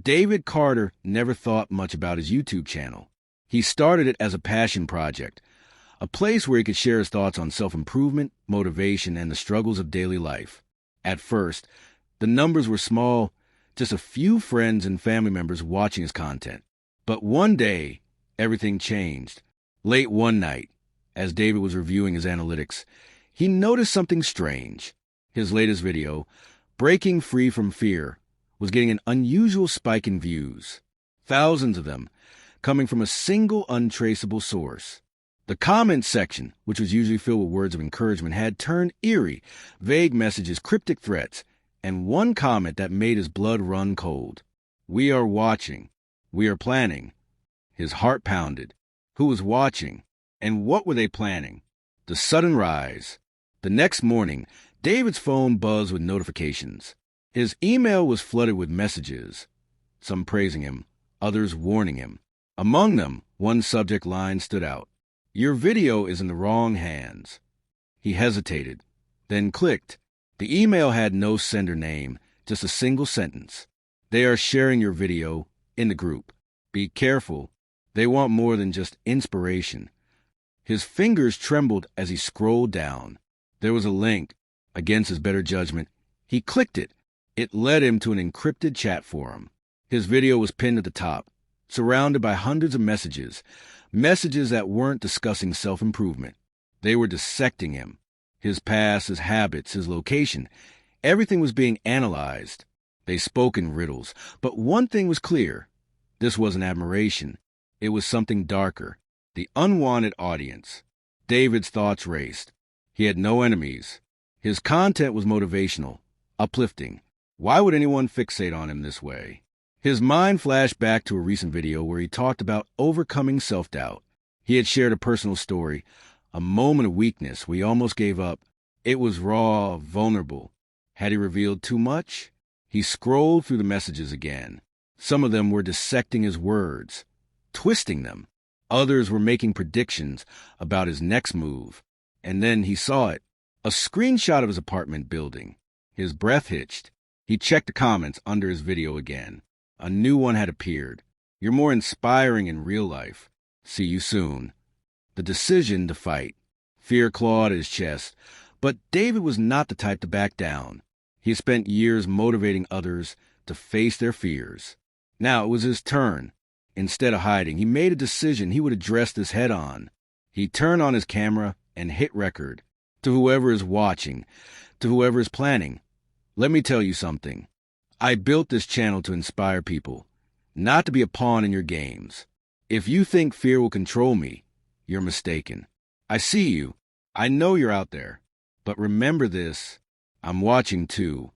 David Carter never thought much about his YouTube channel. He started it as a passion project, a place where he could share his thoughts on self-improvement, motivation, and the struggles of daily life. At first, the numbers were small, just a few friends and family members watching his content. But one day, everything changed. Late one night, as David was reviewing his analytics, he noticed something strange. His latest video, Breaking Free from Fear, was getting an unusual spike in views. Thousands of them, coming from a single untraceable source. The comments section, which was usually filled with words of encouragement, had turned eerie, vague messages, cryptic threats, and one comment that made his blood run cold. "We are watching. We are planning." His heart pounded. Who was watching? And what were they planning? The sudden rise. The next morning, David's phone buzzed with notifications. His email was flooded with messages, some praising him, others warning him. Among them, one subject line stood out. "Your video is in the wrong hands." He hesitated, then clicked. The email had no sender name, just a single sentence. "They are sharing your video in the group. Be careful. They want more than just inspiration." His fingers trembled as he scrolled down. There was a link. Against his better judgment, he clicked it. It led him to an encrypted chat forum. His video was pinned at the top, surrounded by hundreds of messages that weren't discussing self-improvement. They were dissecting him. His past, his habits, his location. Everything was being analyzed. They spoke in riddles. But one thing was clear. This wasn't admiration. It was something darker. The unwanted audience. David's thoughts raced. He had no enemies. His content was motivational, uplifting. Why would anyone fixate on him this way? His mind flashed back to a recent video where he talked about overcoming self-doubt. He had shared a personal story, a moment of weakness where he almost gave up. It was raw, vulnerable. Had he revealed too much? He scrolled through the messages again. Some of them were dissecting his words, twisting them. Others were making predictions about his next move. And then he saw it, a screenshot of his apartment building. His breath hitched. He checked the comments under his video again. A new one had appeared. "You're more inspiring in real life. See you soon." The decision to fight. Fear clawed at his chest. But David was not the type to back down. He had spent years motivating others to face their fears. Now it was his turn. Instead of hiding, he made a decision he would address this head-on. He turned on his camera and hit record. To whoever is watching, to whoever is planning, let me tell you something. I built this channel to inspire people, not to be a pawn in your games. If you think fear will control me, you're mistaken. I see you. I know you're out there. But remember this, I'm watching too.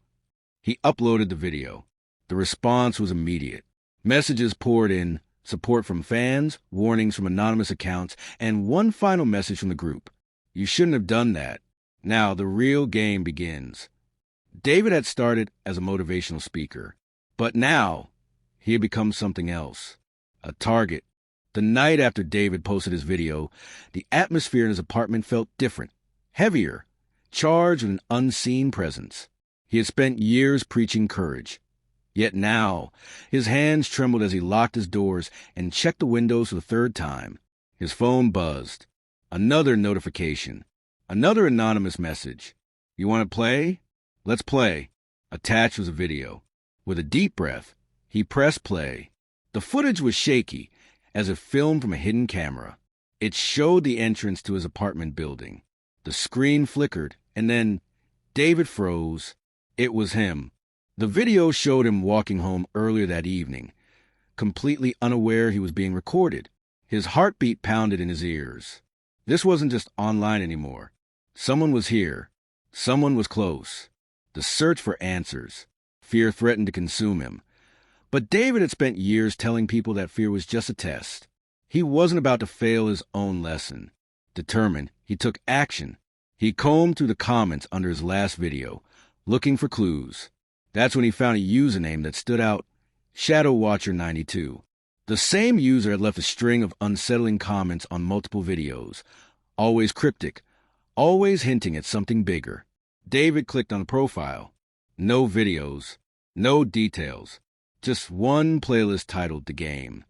He uploaded the video. The response was immediate. Messages poured in, support from fans, warnings from anonymous accounts, and one final message from the group. You shouldn't have done that. Now the real game begins. David had started as a motivational speaker, but now he had become something else, a target. The night after David posted his video, the atmosphere in his apartment felt different, heavier, charged with an unseen presence. He had spent years preaching courage. Yet now, his hands trembled as he locked his doors and checked the windows for the third time. His phone buzzed. Another notification. Another anonymous message. "You want to play? Let's play." Attached was a video. With a deep breath, he pressed play. The footage was shaky, as if filmed from a hidden camera. It showed the entrance to his apartment building. The screen flickered, and then David froze. It was him. The video showed him walking home earlier that evening, completely unaware he was being recorded. His heartbeat pounded in his ears. This wasn't just online anymore. Someone was here. Someone was close. The search for answers. Fear threatened to consume him. But David had spent years telling people that fear was just a test. He wasn't about to fail his own lesson. Determined, he took action. He combed through the comments under his last video, looking for clues. That's when he found a username that stood out, ShadowWatcher92. The same user had left a string of unsettling comments on multiple videos, always cryptic, always hinting at something bigger. David clicked on the profile. No videos, no details, Just one playlist titled The Game.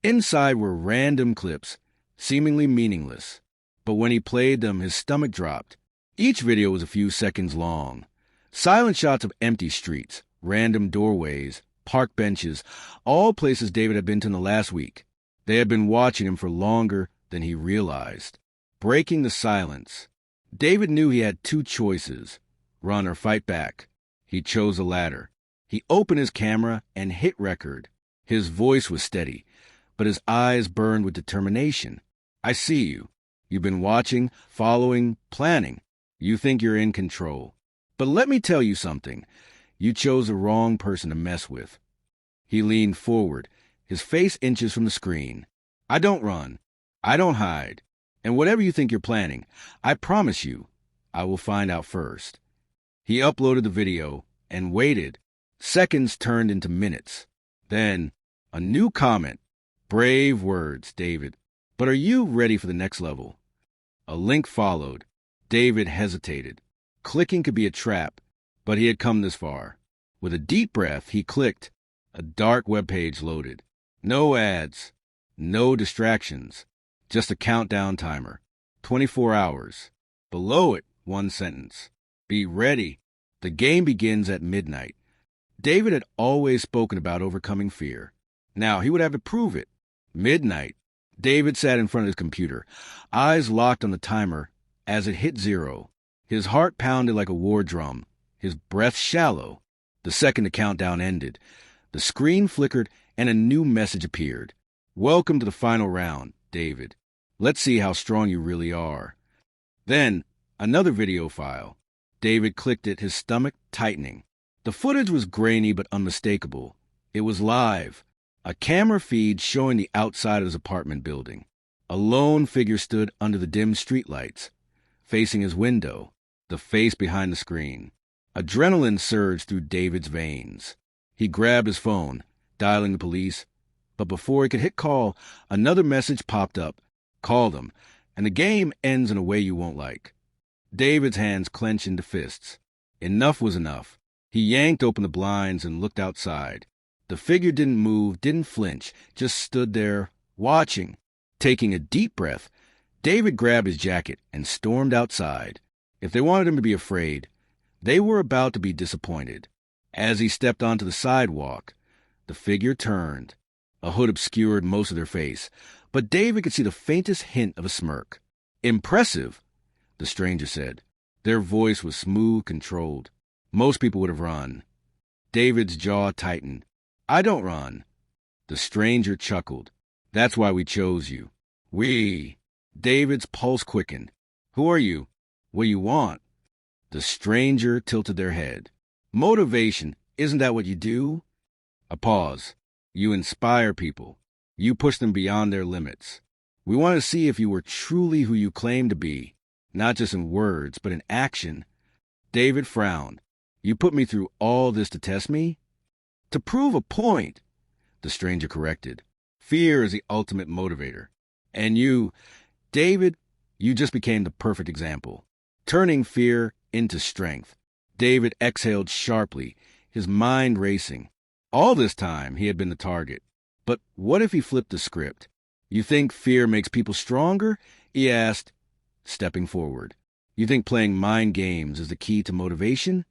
Inside were random clips, seemingly meaningless. But when he played them, his stomach dropped. Each video was a few seconds long. Silent shots of empty streets, random doorways, park benches, all places David had been to in the last week. They had been watching him for longer than he realized. Breaking the silence. David knew he had two choices, run or fight back. He chose the latter. He opened his camera and hit record. His voice was steady, but his eyes burned with determination. I see you. You've been watching, following, planning. You think you're in control. But let me tell you something. You chose the wrong person to mess with. He leaned forward, his face inches from the screen. I don't run. I don't hide. And whatever you think you're planning, I promise you, I will find out first. He uploaded the video and waited. Seconds turned into minutes. Then, a new comment. Brave words, David. But are you ready for the next level? A link followed. David hesitated. Clicking could be a trap, but he had come this far. With a deep breath, he clicked. A dark webpage loaded. No ads. No distractions. Just a countdown timer. 24 hours. Below it, one sentence. Be ready. The game begins at midnight. David had always spoken about overcoming fear. Now he would have to prove it. Midnight. David sat in front of his computer, eyes locked on the timer as it hit 0. His heart pounded like a war drum, his breath shallow. The second the countdown ended, the screen flickered and a new message appeared. Welcome to the final round, David. Let's see how strong you really are. Then, another video file. David clicked it, his stomach tightening. The footage was grainy but unmistakable. It was live. A camera feed showing the outside of his apartment building. A lone figure stood under the dim streetlights, facing his window, the face behind the screen. Adrenaline surged through David's veins. He grabbed his phone, dialing the police, but before he could hit call, another message popped up. Call them, and the game ends in a way you won't like. David's hands clenched into fists. Enough was enough. He yanked open the blinds and looked outside. The figure didn't move, didn't flinch, just stood there, watching. Taking a deep breath, David grabbed his jacket and stormed outside. If they wanted him to be afraid, they were about to be disappointed. As he stepped onto the sidewalk, the figure turned. A hood obscured most of their face, but David could see the faintest hint of a smirk. Impressive, the stranger said. Their voice was smooth, controlled. Most people would have run. David's jaw tightened. I don't run. The stranger chuckled. That's why we chose you. We. David's pulse quickened. Who are you? What do you want? The stranger tilted their head. Motivation, isn't that what you do? A pause. You inspire people. You push them beyond their limits. We want to see if you were truly who you claim to be, not just in words, but in action. David frowned. You put me through all this to test me? To prove a point, the stranger corrected. Fear is the ultimate motivator. And you, David, you just became the perfect example. Turning fear into strength. David exhaled sharply, his mind racing. All this time, he had been the target. But what if he flipped the script? You think fear makes people stronger? He asked, stepping forward. You think playing mind games is the key to motivation?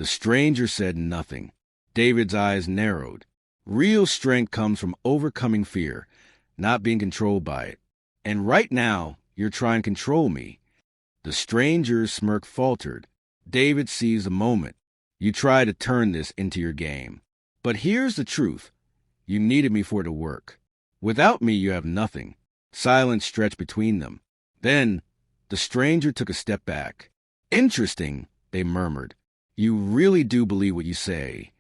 The stranger said nothing. David's eyes narrowed. Real strength comes from overcoming fear, not being controlled by it. And right now, you're trying to control me. The stranger's smirk faltered. David seized the moment. You try to turn this into your game. But here's the truth. You needed me for it to work. Without me, you have nothing. Silence stretched between them. Then, the stranger took a step back. Interesting, they murmured. You really do believe what you say.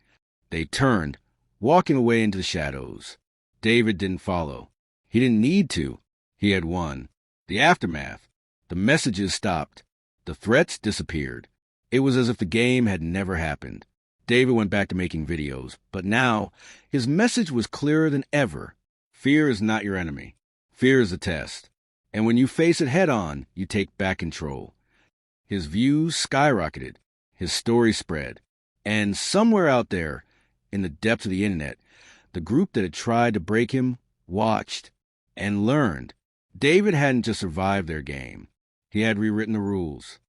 They turned, walking away into the shadows. David didn't follow. He didn't need to. He had won. The aftermath. The messages stopped. The threats disappeared. It was as if the game had never happened. David went back to making videos, but now his message was clearer than ever. Fear is not your enemy. Fear is a test. And when you face it head on, you take back control. His views skyrocketed. His story spread. And somewhere out there, in the depths of the internet, the group that had tried to break him watched and learned. David hadn't just survived their game. He had rewritten the rules.